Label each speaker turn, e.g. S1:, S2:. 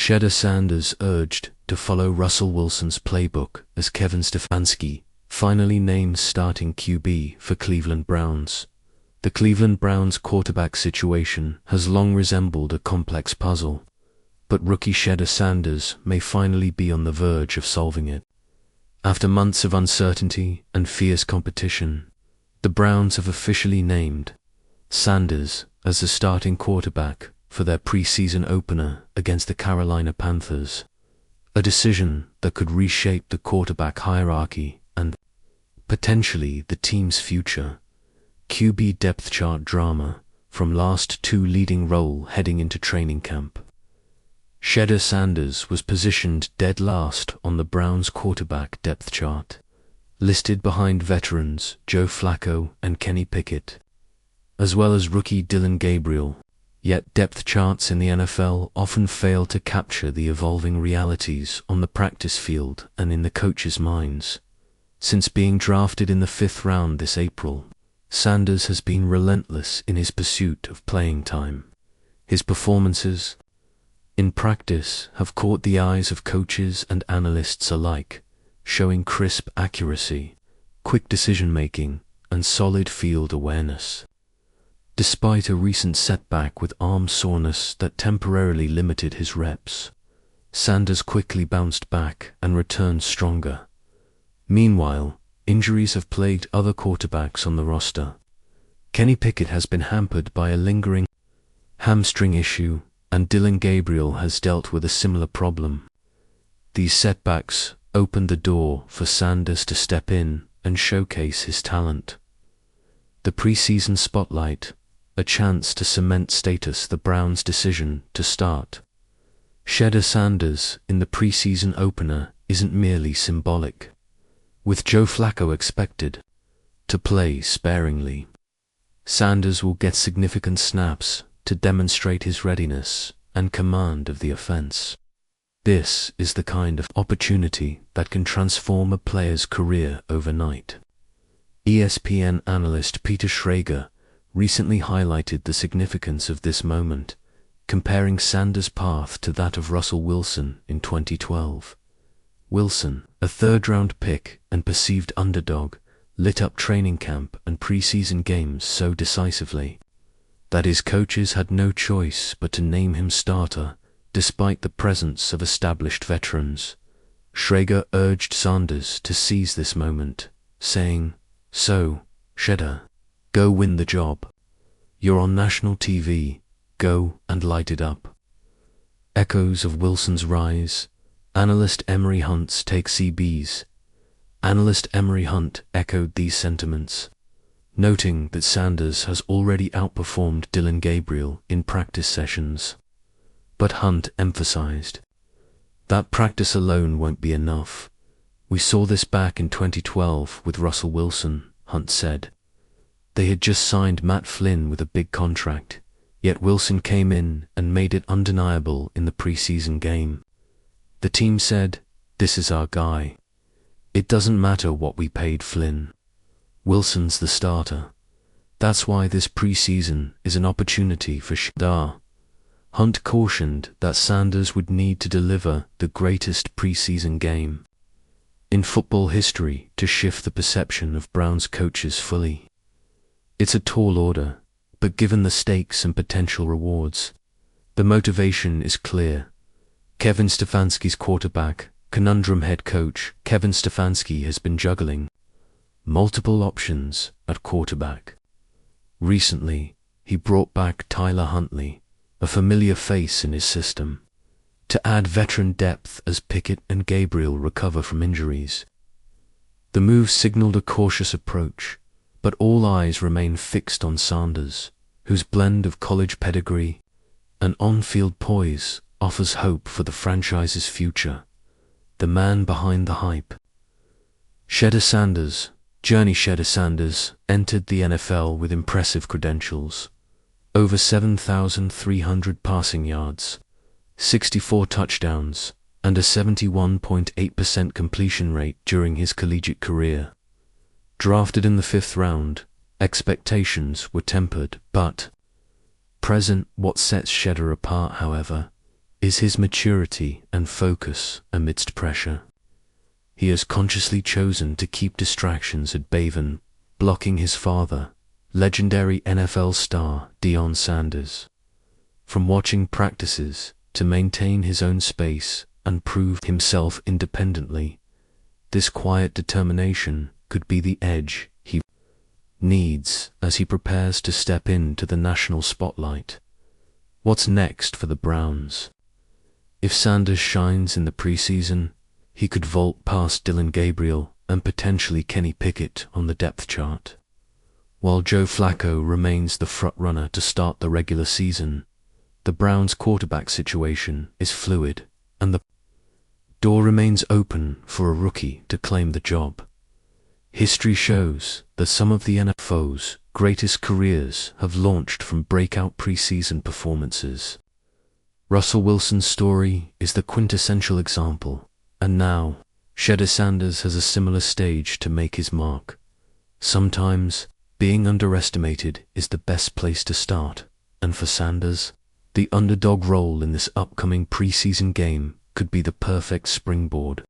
S1: Shedeur Sanders urged to follow Russell Wilson's playbook as Kevin Stefanski finally named starting QB for Cleveland Browns. The Cleveland Browns quarterback situation has long resembled a complex puzzle, but rookie Shedeur Sanders may finally be on the verge of solving it. After months of uncertainty and fierce competition, the Browns have officially named Sanders as the starting quarterback for their preseason opener against the Carolina Panthers, a decision that could reshape the quarterback hierarchy and potentially the team's future. QB depth chart drama from last two leading role heading into training camp. Shedeur Sanders was positioned dead last on the Browns quarterback depth chart, listed behind veterans Joe Flacco and Kenny Pickett, as well as rookie Dillon Gabriel. Yet depth charts in the NFL often fail to capture the evolving realities on the practice field and in the coaches' minds. Since being drafted in the 5th round this April, Sanders has been relentless in his pursuit of playing time. His performances in practice have caught the eyes of coaches and analysts alike, showing crisp accuracy, quick decision-making, and solid field awareness. Despite a recent setback with arm soreness that temporarily limited his reps, Sanders quickly bounced back and returned stronger. Meanwhile, injuries have plagued other quarterbacks on the roster. Kenny Pickett has been hampered by a lingering hamstring issue, and Dillon Gabriel has dealt with a similar problem. These setbacks opened the door for Sanders to step in and showcase his talent. The preseason spotlight, a chance to cement status. The Browns' decision to start Shedeur Sanders in the preseason opener isn't merely symbolic. With Joe Flacco expected to play sparingly, Sanders will get significant snaps to demonstrate his readiness and command of the offense. This is the kind of opportunity that can transform a player's career overnight. ESPN analyst Peter Schrager recently highlighted the significance of this moment, comparing Sanders' path to that of Russell Wilson in 2012. Wilson, a third-round pick and perceived underdog, lit up training camp and preseason games so decisively that his coaches had no choice but to name him starter, despite the presence of established veterans. Schrager urged Sanders to seize this moment, saying, "So, Shedeur, go win the job. You're on national TV, go and light it up." Echoes of Wilson's rise. Analyst Emery Hunt's take. CB's analyst Emery Hunt echoed these sentiments, noting that Sanders has already outperformed Dillon Gabriel in practice sessions. But Hunt emphasized that practice alone won't be enough. "We saw this back in 2012 with Russell Wilson," Hunt said. "They had just signed Matt Flynn with a big contract, yet Wilson came in and made it undeniable in the preseason game. The team said, 'This is our guy. It doesn't matter what we paid Flynn. Wilson's the starter.' That's why this preseason is an opportunity for Shedeur." Hunt cautioned that Sanders would need to deliver the greatest preseason game in football history to shift the perception of Browns coaches fully. It's a tall order, but given the stakes and potential rewards, the motivation is clear. Kevin Stefanski's quarterback conundrum. Head coach Kevin Stefanski has been juggling multiple options at quarterback. Recently, he brought back Tyler Huntley, a familiar face in his system, to add veteran depth as Pickett and Gabriel recover from injuries. The move signaled a cautious approach, but all eyes remain fixed on Sanders, whose blend of college pedigree and on-field poise offers hope for the franchise's future. The man behind the hype. Shedeur Sanders. Shedeur Sanders entered the NFL with impressive credentials. Over 7,300 passing yards, 64 touchdowns, and a 71.8% completion rate during his collegiate career. Drafted in the 5th round, expectations were tempered, but present. What sets Shedeur apart, however, is his maturity and focus amidst pressure. He has consciously chosen to keep distractions at bay, blocking his father, legendary NFL star Deion Sanders, from watching practices to maintain his own space and prove himself independently. This quiet determination could be the edge he needs as he prepares to step into the national spotlight. What's next for the Browns? If Sanders shines in the preseason, he could vault past Dylan Gabriel and potentially Kenny Pickett on the depth chart. While Joe Flacco remains the front-runner to start the regular season, the Browns' quarterback situation is fluid, and the door remains open for a rookie to claim the job. History shows that some of the NFL's greatest careers have launched from breakout preseason performances. Russell Wilson's story is the quintessential example, and now Shedeur Sanders has a similar stage to make his mark. Sometimes, being underestimated is the best place to start, and for Sanders, the underdog role in this upcoming preseason game could be the perfect springboard.